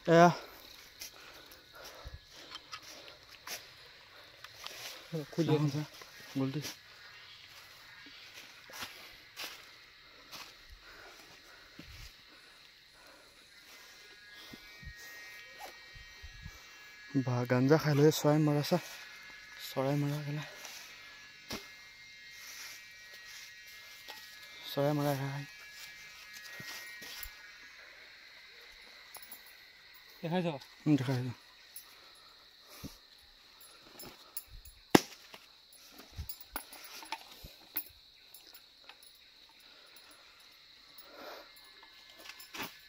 এয়া খুলি আছে গলটি বা গাঞ্জা খাই লৈ চৰাই মৰাছা চৰাই মৰা গেলা চৰাই মৰা দেখাই যাও দেখাই যাও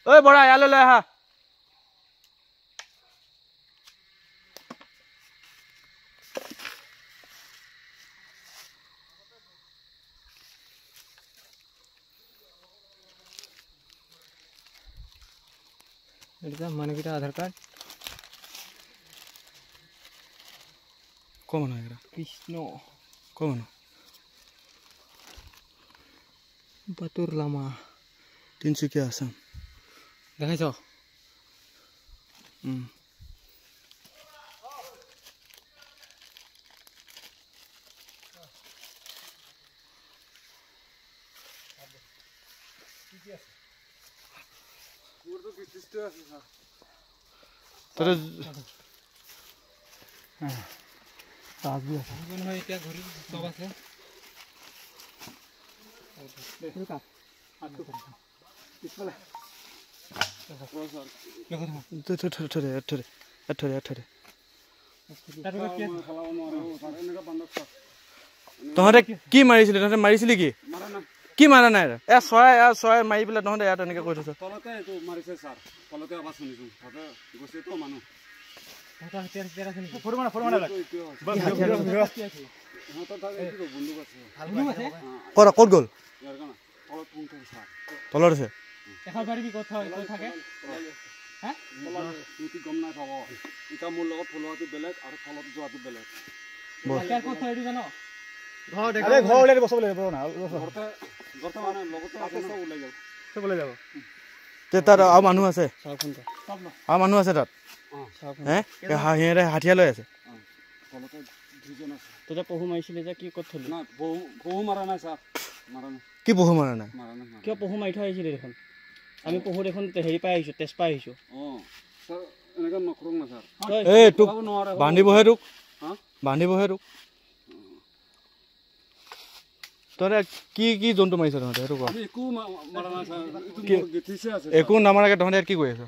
ঐ বৰা ইয়ালৈ লৈ আহা এটা মানবিটা আধার কার্ড কমন এরা কৃষ্ণ কমন বাতুর লামা তিনচুকিয়া আসাম দেখাইছ তোরে তাজ বি আছে কোন হয় এটা ঘড়ি সব আছে তহঁতে কি মাৰিছিলি তহঁতে মাৰিছিলি কি কি মাৰা নাই এ চৰাই মাৰি পেলাই তহঁতে ইয়াত এনেকে কৈ থৈছ ক'ত গ'ল তলত আছে তাত আৰু মানুহ আছে আৰু মানুহ আছে তাত সিহঁতে হাঠিয়া লৈ আছে পহু মাৰিছিলে যে কি ক'ত থলি পহু মাৰা নাই ছাৰ কি পহু মাৰা নাই কিয় পহু মাৰি থৈ আহিছিলে দেখোন আমি পহু দেখোন হেৰি পাই আহিছো তেজ পাই আহিছো এই তোক বান্ধিবহে তোক তহঁতে কি কি জন্তু মাৰিছ তহঁতে সেইটো কোৱা একো নামাৰাকে তহঁতে ইয়াত কি কৰি আছ